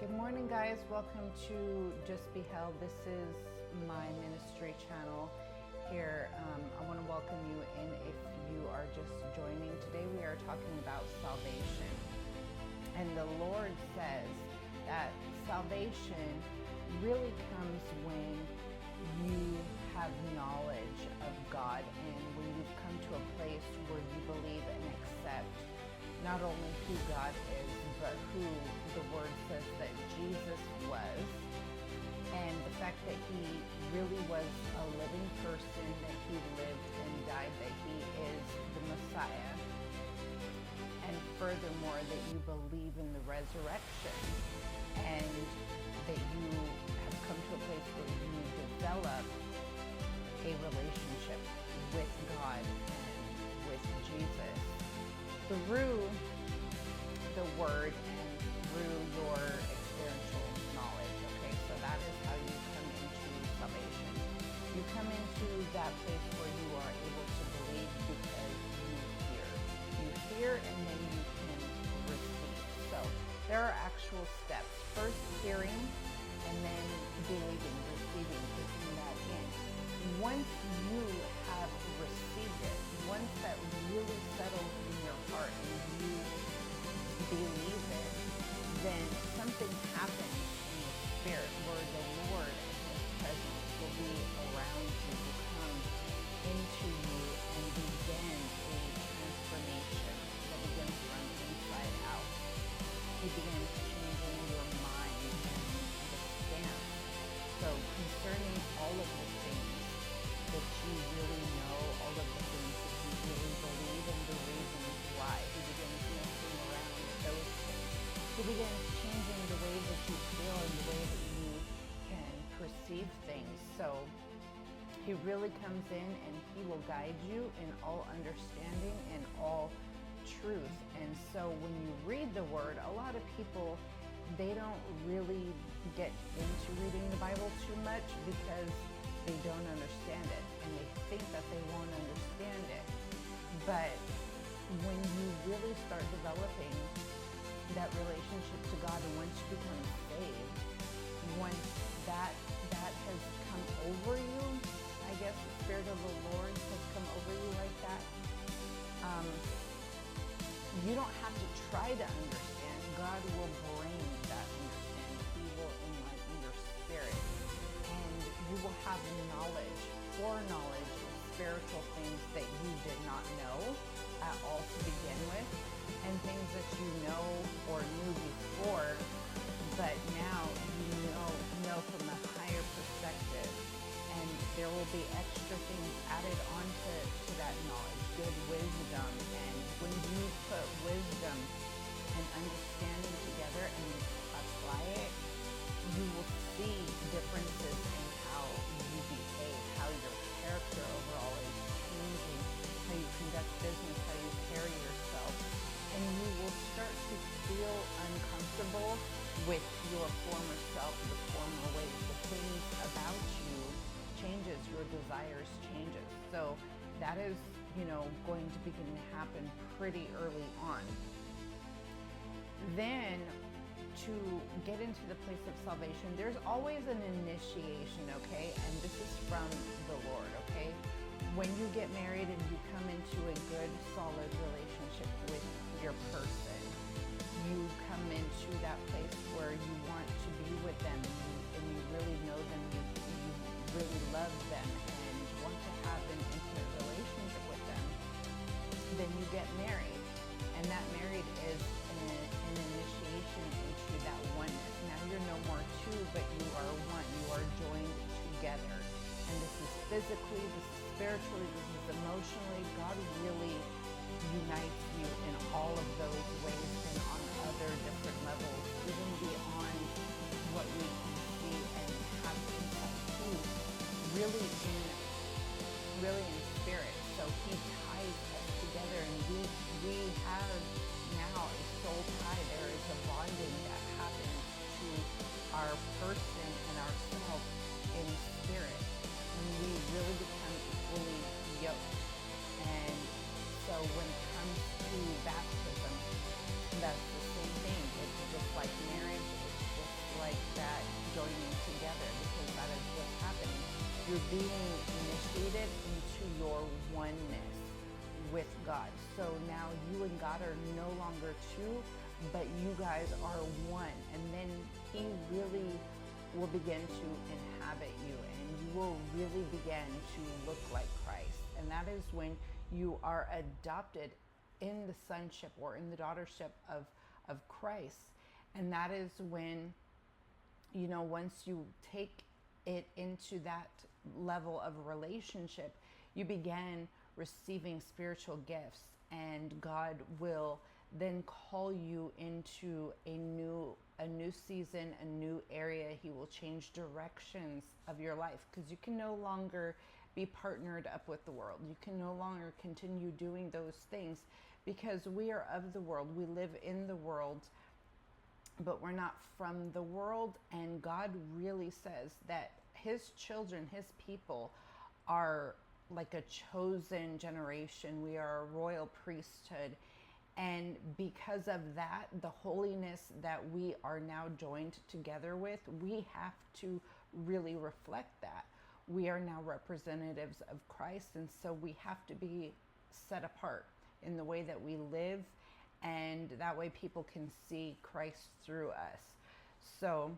Good morning, guys. Welcome to Just Be Held. This is my ministry channel here. I want to welcome you in if you are just joining. Today we are talking about salvation. And the Lord says that salvation really comes when you have knowledge of God and when you've come to a place where you believe and accept not only who God is, but who the Word says that Jesus was, and the fact that He really was a living person, that He lived and died, that He is the Messiah, and furthermore, that you believe in the resurrection, and that you have come to a place where you develop a relationship with God and with Jesus through the Word and through your experiential knowledge. Okay, so that is how you come into salvation. You come into that place where you are able to believe because you hear and then you can receive. So there are actual steps. First, hearing, and then believing, receiving, taking that in. Once you have received it, once that really settles in your heart and you believe it, then something happens in your spirit where the Lord and His presence will be around you, will come into you and begin a transformation that begins from inside out. He begins changing your mind and the stance. So concerning all of the things that you really know, all of the things that you really believe, and the reasons why, He begins messing around with those things. He begins changing the way that you feel and the way that you can perceive things. So He really comes in and He will guide you in all understanding and all truth. And so when you read the Word, a lot of people, they don't really get into reading the Bible too much because they don't understand it and they think that they won't understand it. But when you really start developing that relationship to God, and once you become saved, once that has come over you, I guess the Spirit of the Lord has come over you like that, you don't have to try to understand. God will bring that understanding. He will enlighten your spirit. And you will have knowledge, foreknowledge of spiritual things that you did not know at all to begin with, and things that you know or knew before, but now you know from a higher perspective, and there will be extra things added onto that knowledge, good wisdom. And when you put wisdom and understanding together and apply it, you will see differences in how you behave, how your character overall is changing, how you conduct business, how you carry yourself. And you will start to feel uncomfortable with your former self, the former ways. The things about you changes, your desires changes. So that is, going to begin to happen pretty early on. Then, to get into the place of salvation, there's always an initiation, okay? And this is from the Lord, okay? When you get married and you come into a good, solid relationship with your person, you come into that place where you want to be with them and you really know them, you really love them and want to have an intimate relationship with them. Then you get married, and that married is an initiation into that oneness. Now you're no more two, but you are one. You are joined together. And this is physically, this is spiritually, this is emotionally. God really unites you in all of those ways and on other different levels, even beyond what we can see and have insight to, really in spirit. So He ties us together, and we have now a soul tie. There is a bonding that happens to our person and ourselves in spirit, and we really become equally yoked. And so when it comes to baptism, that's the same thing. It's just like marriage. It's just being initiated into your oneness with God. So now you and God are no longer two, but you guys are one. And then he really will begin to inhabit you, and you will really begin to look like Christ. And that is when you are adopted in the sonship or in the daughtership of Christ. And that is when, you know, once you take it into that level of relationship, you begin receiving spiritual gifts, and God will then call you into a new season, a new area. He will change directions of your life, because you can no longer be partnered up with the world. You can no longer continue doing those things, because we are of the world. We live in the world, but we're not from the world. And God really says that his children, his people, are like a chosen generation. We are a royal priesthood. And because of that, the holiness that we are now joined together with, we have to really reflect that. We are now representatives of Christ, and so we have to be set apart in the way that we live, and that way people can see Christ through us. So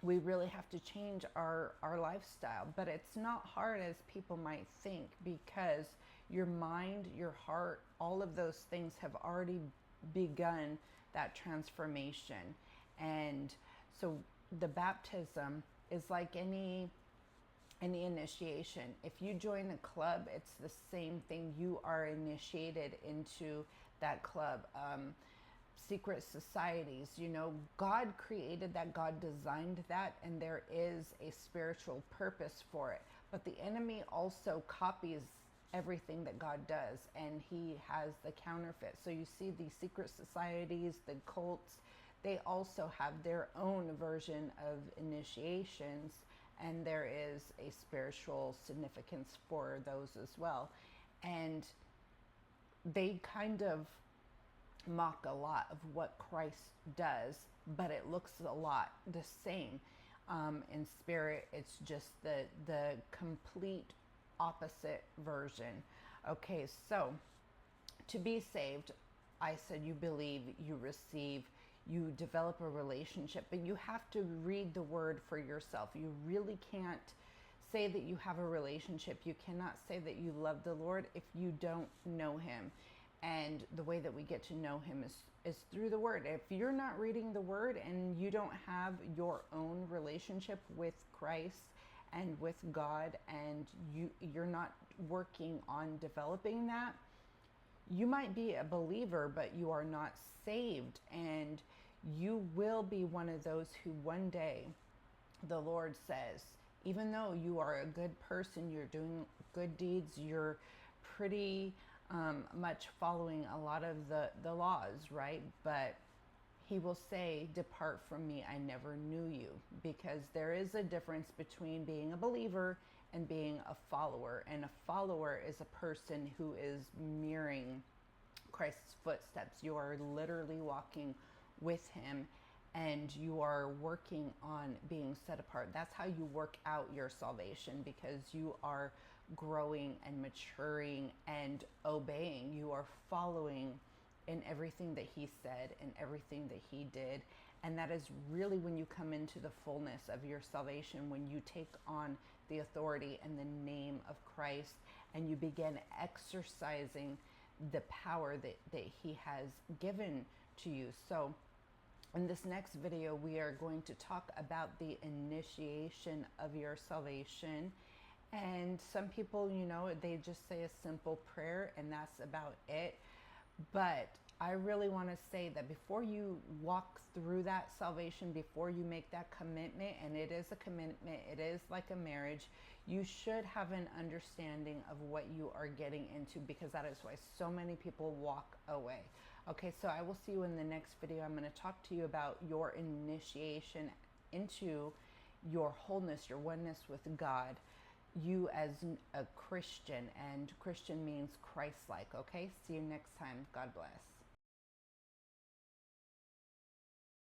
we really have to change our lifestyle, but it's not hard as people might think, because your mind, your heart, all of those things have already begun that transformation. And so the baptism is like any initiation. If you join a club, it's the same thing. You are initiated into that club. Secret societies, you know, God created that, God designed that, and there is a spiritual purpose for it. But the enemy also copies everything that God does, and he has the counterfeit. So you see these secret societies, the cults, they also have their own version of initiations, and there is a spiritual significance for those as well. And they kind of mock a lot of what Christ does, but it looks a lot the same. In spirit, it's just the complete opposite version. Okay, so to be saved, I said you believe, you receive, you develop a relationship, but you have to read the word for yourself. You really can't say that you have a relationship. You cannot say that you love the Lord if you don't know him. And the way that we get to know him is through the word. If you're not reading the word and you don't have your own relationship with Christ and with God, and you're not working on developing that, you might be a believer, but you are not saved. And you will be one of those who one day the Lord says, even though you are a good person, you're doing good deeds, you're pretty much following a lot of the laws, right? But he will say, depart from me, I never knew you. Because there is a difference between being a believer and being a follower. And a follower is a person who is mirroring Christ's footsteps. You are literally walking with him, and you are working on being set apart. That's how you work out your salvation, because you are growing and maturing and obeying. You are following in everything that he said and everything that he did. And that is really when you come into the fullness of your salvation, when you take on the authority and the name of Christ, and you begin exercising the power that he has given to you. So in this next video, we are going to talk about the initiation of your salvation. And some people, you know, they just say a simple prayer and that's about it. But I really want to say that before you walk through that salvation, before you make that commitment, and it is a commitment, it is like a marriage, you should have an understanding of what you are getting into, because that is why so many people walk away. Okay, so I will see you in the next video. I'm going to talk to you about your initiation into your wholeness, your oneness with God, you as a Christian, and Christian means Christ-like. Okay, see you next time. God bless.